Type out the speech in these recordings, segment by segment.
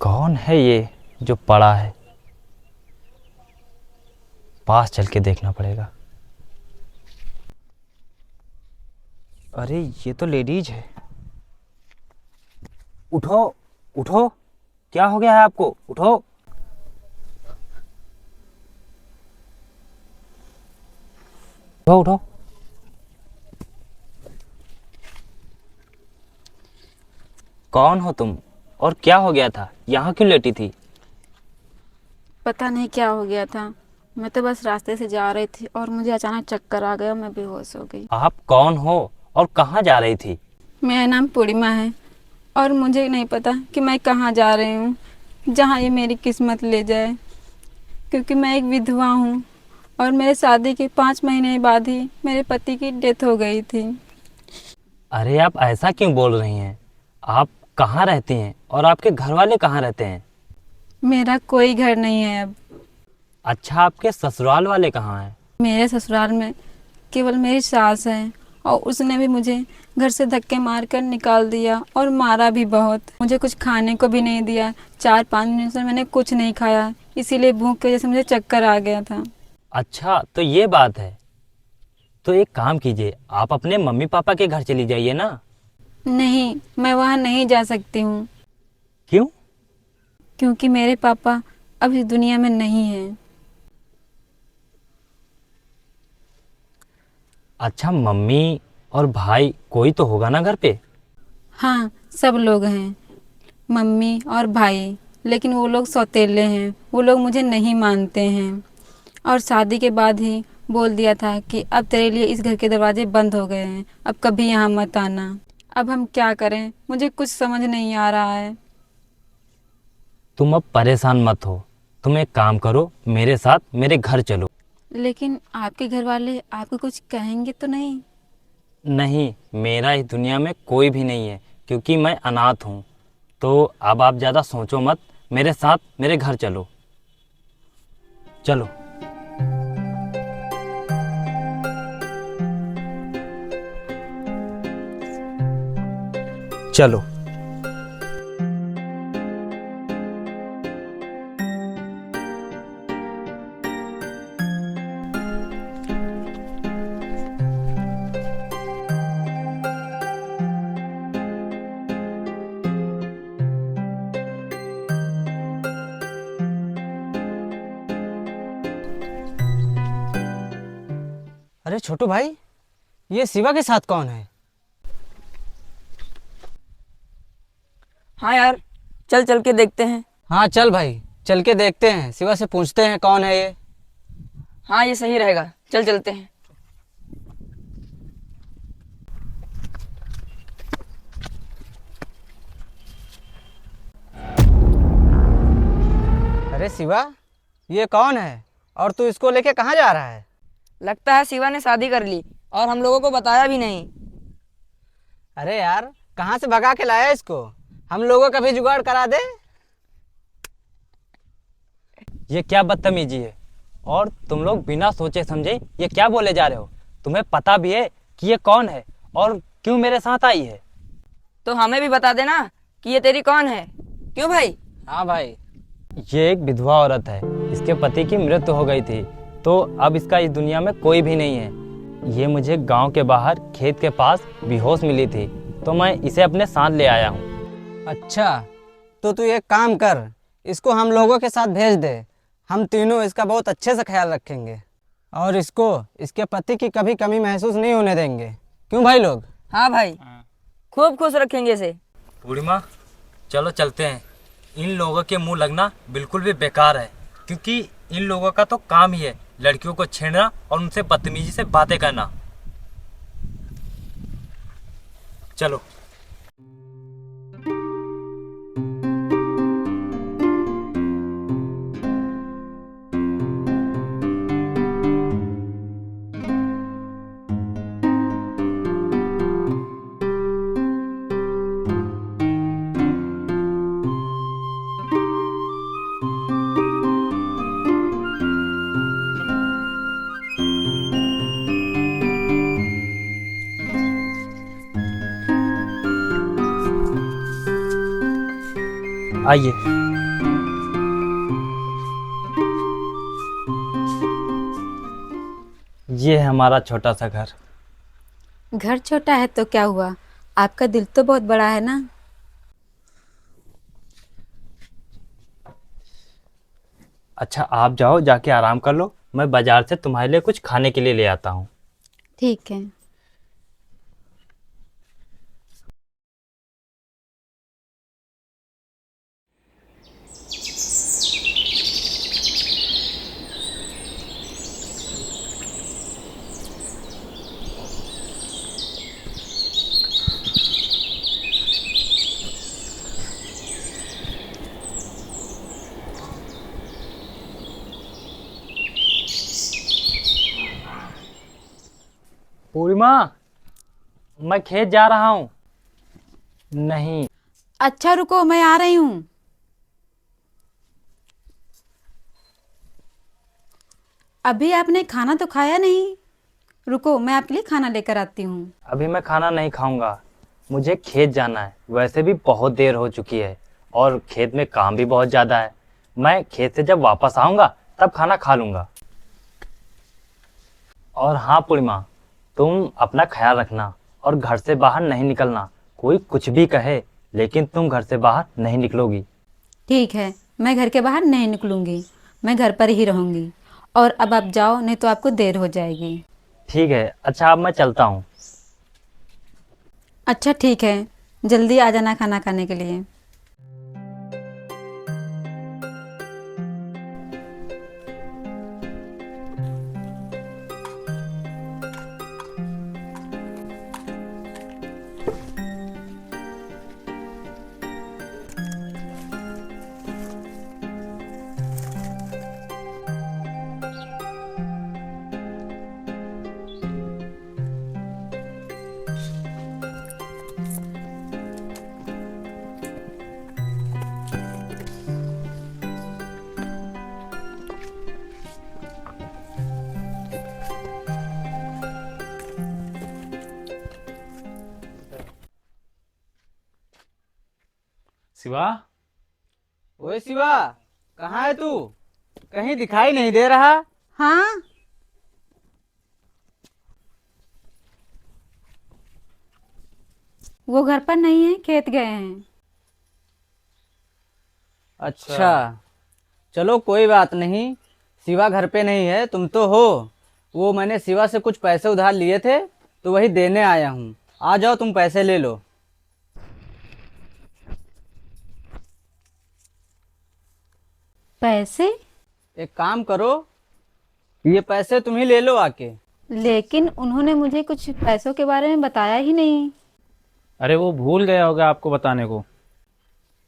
कौन है ये जो पड़ा है? पास चल के देखना पड़ेगा। अरे ये तो लेडीज है। उठो उठो, क्या हो गया है आपको? उठो। उठो उठो। कौन हो तुम और क्या हो गया था? यहाँ क्यों लेटी थी? पता नहीं क्या हो गया था। मैं तो बस रास्ते से जा रही थी और मुझे अचानक चक्कर आ गया, मैं बेहोश हो गई। आप कौन हो और कहाँ जा रही थी? मेरा नाम पूर्णिमा है और मुझे नहीं पता कि मैं कहाँ जा रही हूँ, जहाँ ये मेरी किस्मत ले जाए, क्योंकि मैं एक विधवा हूँ और मेरे शादी के 5 महीने बाद ही मेरे पति की डेथ हो गई थी। अरे आप ऐसा क्यों बोल रही हैं? आप कहाँ रहती हैं और आपके घर वाले कहाँ रहते हैं? मेरा कोई घर नहीं है अब। अच्छा, आपके ससुराल वाले कहाँ हैं? मेरे ससुराल में केवल मेरी सास है और उसने भी मुझे घर से धक्के मारकर निकाल दिया और मारा भी बहुत। मुझे कुछ खाने को भी नहीं दिया। 4-5 दिन से मैंने कुछ नहीं खाया, इसीलिए भूख की वजह से मुझे चक्कर आ गया था। अच्छा, तो ये बात है। तो एक काम कीजिए, आप अपने मम्मी पापा के घर चली जाइए ना। नहीं, मैं वहाँ नहीं जा सकती हूँ, क्यों? क्योंकि मेरे पापा अब इस दुनिया में नहीं हैं। अच्छा, मम्मी और भाई कोई तो होगा ना घर पे? हाँ, सब लोग हैं, मम्मी और भाई, लेकिन वो लोग सौतेले हैं। वो लोग मुझे नहीं मानते हैं और शादी के बाद ही बोल दिया था कि अब तेरे लिए इस घर के दरवाजे बंद हो गए हैं, अब कभी यहाँ मत आना। अब हम क्या करें, मुझे कुछ समझ नहीं आ रहा है। तुम अब परेशान मत हो। तुम एक काम करो, मेरे साथ मेरे घर चलो। लेकिन आपके घर वाले आपको कुछ कहेंगे तो नहीं? नहीं, मेरा इस दुनिया में कोई भी नहीं है, क्योंकि मैं अनाथ हूँ। तो अब आप ज़्यादा सोचो मत, मेरे साथ मेरे घर चलो। चलो। चलो। अरे छोटू भाई, ये शिवा के साथ कौन है? हाँ यार, चल चल के देखते हैं। हाँ चल भाई, चल के देखते हैं, शिवा से पूछते हैं कौन है ये। हाँ ये सही रहेगा, चल चलते हैं। अरे शिवा, ये कौन है और तू इसको लेके कहाँ जा रहा है? लगता है शिवा ने शादी कर ली और हम लोगों को बताया भी नहीं। अरे यार, कहाँ से भगा के लाया इसको? हम लोगों का भी जुगाड़ करा दे। ये क्या बदतमीजी है? और तुम लोग बिना सोचे समझे ये क्या बोले जा रहे हो? तुम्हें पता भी है कि ये कौन है और क्यों मेरे साथ आई है? तो हमें भी बता देना कि ये तेरी कौन है। क्यों भाई? हाँ भाई। ये एक विधवा औरत है। इसके पति की मृत्यु हो गई थी, तो अब इसका इस दुनिया में कोई भी नहीं है। ये मुझे गांव के बाहर खेत के पास बेहोश मिली थी, तो मैं इसे अपने साथ ले आया हूँ। अच्छा, तो तू एक काम कर, इसको हम लोगों के साथ भेज दे। हम तीनों इसका बहुत अच्छे से ख्याल रखेंगे और इसको इसके पति की कभी कमी महसूस नहीं होने देंगे। क्यों भाई लोग? हाँ भाई, खूब खुश रखेंगे इसे। पूर्णिमा, चलो चलते हैं। इन लोगों के मुंह लगना बिल्कुल भी बेकार है, क्योंकि इन लोगों का तो काम ही है लड़कियों को छेड़ना और उनसे बदतमीजी से बातें करना। चलो। आइए। ये है हमारा छोटा सा घर। घर छोटा है तो क्या हुआ, आपका दिल तो बहुत बड़ा है ना। अच्छा आप जाओ, जाके आराम कर लो, मैं बाजार से तुम्हारे लिए कुछ खाने के लिए ले आता हूँ। ठीक है। पूर्णिमा, मैं खेत जा रहा हूँ। नहीं। अच्छा रुको, मैं आ रही हूँ। अभी आपने खाना तो खाया नहीं, रुको मैं आपके लिए खाना लेकर आती हूँ। अभी मैं खाना नहीं खाऊंगा, मुझे खेत जाना है। वैसे भी बहुत देर हो चुकी है और खेत में काम भी बहुत ज़्यादा है। मैं खेत से जब वापस आऊंगा तब खाना खा लूंगा। और हाँ पूर्णिमा, तुम अपना ख्याल रखना और घर से बाहर नहीं निकलना। कोई कुछ भी कहे लेकिन तुम घर से बाहर नहीं निकलोगी। ठीक है, मैं घर के बाहर नहीं निकलूंगी, मैं घर पर ही रहूंगी। और अब आप जाओ, नहीं तो आपको देर हो जाएगी। ठीक है, अच्छा अब मैं चलता हूँ। अच्छा ठीक है, जल्दी आ जाना खाना खाने के लिए। शिवा, ओए शिवा, कहाँ है तू? कहीं दिखाई नहीं दे रहा। हाँ, वो घर पर नहीं है, खेत गए हैं। अच्छा, चलो कोई बात नहीं। शिवा घर पे नहीं है, तुम तो हो। वो मैंने शिवा से कुछ पैसे उधार लिए थे तो वही देने आया हूँ। आ जाओ, तुम पैसे ले लो। पैसे? एक काम करो, ये पैसे तुम ही ले लो आके। लेकिन उन्होंने मुझे कुछ पैसों के बारे में बताया ही नहीं। अरे वो भूल गया होगा आपको बताने को।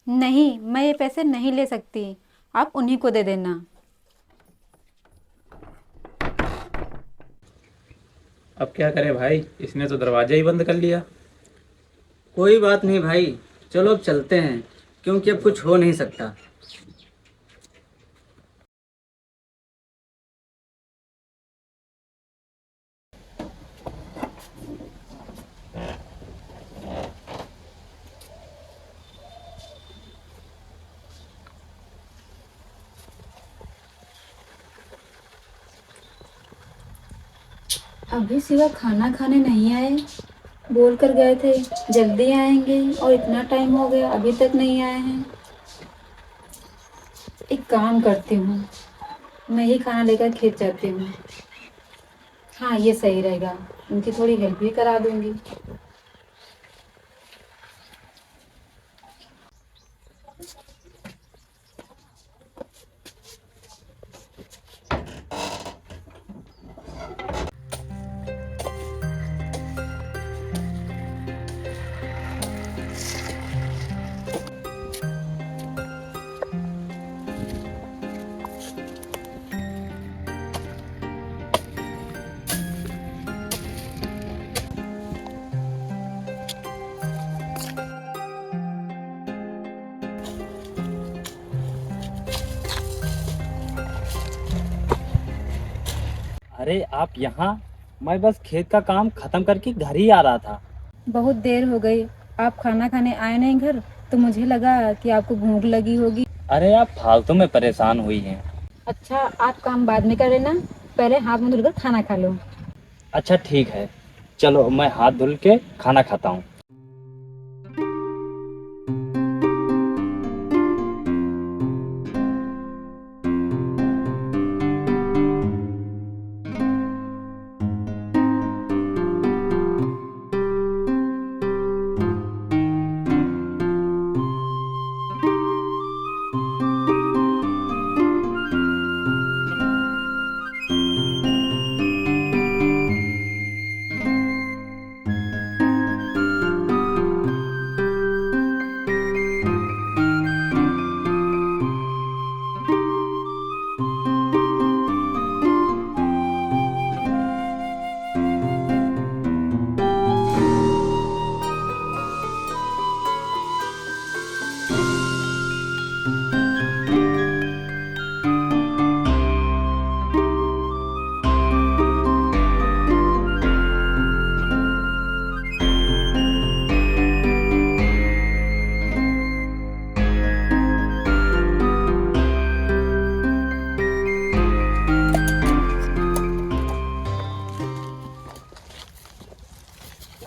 नहीं, मैं ये पैसे नहीं ले सकती, आप उन्हीं को दे देना। अब क्या करें भाई, इसने तो दरवाजा ही बंद कर लिया। कोई बात नहीं भाई, चलो अब चलते हैं, क्योंकि अब कुछ हो नहीं सकता। अभी सिवा खाना खाने नहीं आए, बोल कर गए थे जल्दी आएंगे, और इतना टाइम हो गया अभी तक नहीं आए हैं। एक काम करती हूँ, मैं ही खाना लेकर खेत जाती हूँ। हाँ ये सही रहेगा, उनकी थोड़ी हेल्प भी करा दूंगी। अरे आप यहाँ? मैं बस खेत का काम खत्म करके घर ही आ रहा था। बहुत देर हो गई, आप खाना खाने आए नहीं घर, तो मुझे लगा कि आपको भूख लगी होगी। अरे आप फालतू में परेशान हुई हैं। अच्छा, आप काम बाद में कर लेना, पहले हाथ मुंह धुलकर खाना खा लो। अच्छा ठीक है, चलो मैं हाथ धुल के खाना खाता हूँ।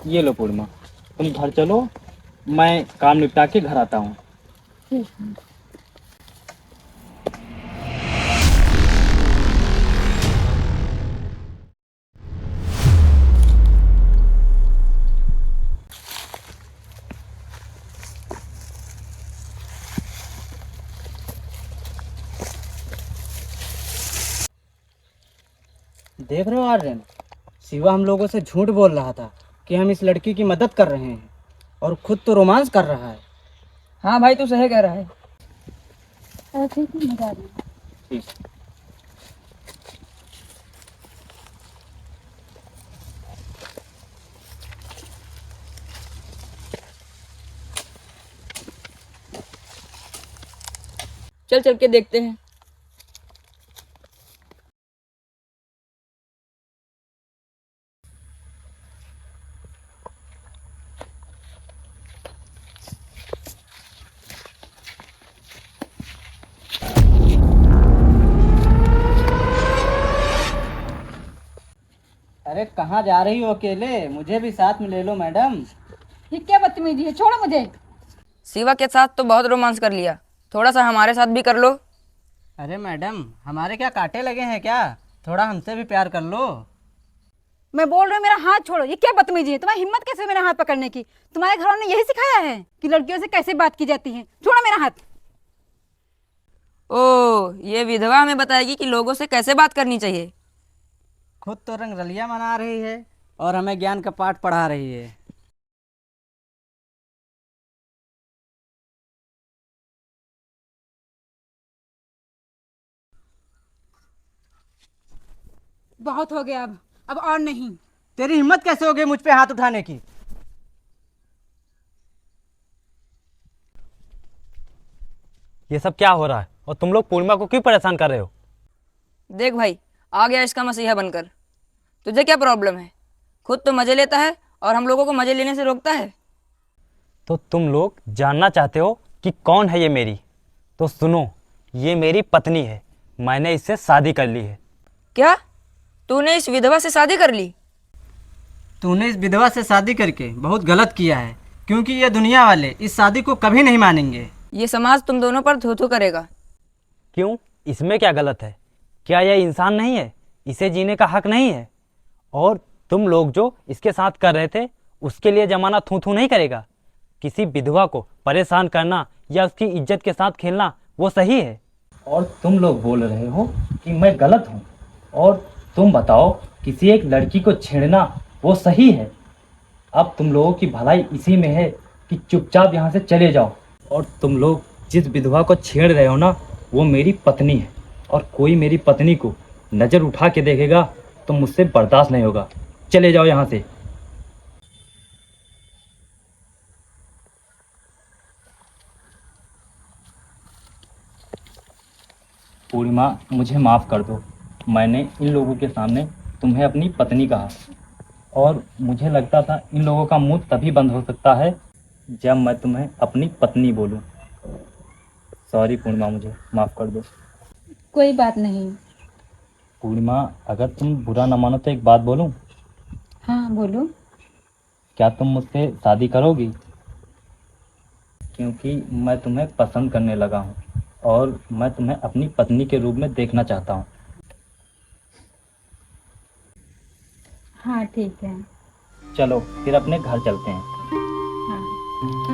ये लो पूर्णिमा, तुम घर चलो, मैं काम निपटा के घर आता हूँ। देख रहे हो आर्यन, शिवा हम लोगों से झूठ बोल रहा था कि हम इस लड़की की मदद कर रहे हैं और खुद तो रोमांस कर रहा है। हाँ भाई, तू सही कह रहा है। ठीक। चल चल के देखते हैं। अरे कहाँ जा रही हो अकेले? मुझे भी साथ में ले लो मैडम। ये क्या बदतमीजी है, छोड़ो मुझे। शिवा के साथ तो बहुत रोमांस कर लिया, थोड़ा सा हमारे साथ भी कर लो। अरे मैडम, हमारे क्या कांटे लगे हैं क्या? थोड़ा हमसे भी प्यार कर लो। मैं बोल रही हूँ, मेरा हाथ छोड़ो। ये क्या बदतमीजी है? तुम्हारी हिम्मत कैसे मेरा हाथ पकड़ने की? तुम्हारे घर ने यही सिखाया है कि लड़कियों से कैसे बात की जाती है? छोड़ो मेरा हाथ। ओ, ये विधवा हमें बताएगी कि लोगों से कैसे बात करनी चाहिए। खुद तो रंगरलिया मना रही है और हमें ज्ञान का पाठ पढ़ा रही है। बहुत हो गया, अब और नहीं। तेरी हिम्मत कैसे हो गई मुझ पे हाथ उठाने की? ये सब क्या हो रहा है और तुम लोग पूर्णिमा को क्यों परेशान कर रहे हो? देख भाई, आ गया इसका मसीहा बनकर। तुझे क्या प्रॉब्लम है? खुद तो मजे लेता है और हम लोगों को मजे लेने से रोकता है। तो तुम लोग जानना चाहते हो कि कौन है ये मेरी? तो सुनो, ये मेरी पत्नी है, मैंने इससे शादी कर ली है। क्या? तूने इस विधवा से शादी कर ली? तूने इस विधवा से शादी करके बहुत गलत किया है, क्योंकि ये दुनिया वाले इस शादी को कभी नहीं मानेंगे। ये समाज तुम दोनों पर थू थू करेगा। क्यों? इसमें क्या गलत है? क्या यह इंसान नहीं है? इसे जीने का हक नहीं है? और तुम लोग जो इसके साथ कर रहे थे, उसके लिए जमाना थू थू नहीं करेगा? किसी विधवा को परेशान करना या उसकी इज्जत के साथ खेलना वो सही है? और तुम लोग बोल रहे हो कि मैं गलत हूँ, और तुम बताओ, किसी एक लड़की को छेड़ना वो सही है? अब तुम लोगों की भलाई इसी में है कि चुपचाप यहाँ से चले जाओ। और तुम लोग जिस विधवा को छेड़ रहे हो ना, वो मेरी पत्नी है, और कोई मेरी पत्नी को नज़र उठा के देखेगा तो मुझसे बर्दाश्त नहीं होगा। चले जाओ यहाँ से। पूर्णिमा, मुझे माफ़ कर दो, मैंने इन लोगों के सामने तुम्हें अपनी पत्नी कहा, और मुझे लगता था इन लोगों का मुंह तभी बंद हो सकता है जब मैं तुम्हें अपनी पत्नी बोलूं। सॉरी पूर्णिमा, मुझे माफ़ कर दो। कोई बात नहीं। पूर्णिमा, अगर तुम बुरा न मानो तो एक बात बोलूं? हाँ बोलो। क्या तुम मुझसे शादी करोगी? क्योंकि मैं तुम्हें पसंद करने लगा हूँ और मैं तुम्हें अपनी पत्नी के रूप में देखना चाहता हूँ। हाँ ठीक है। चलो फिर अपने घर चलते हैं। हाँ।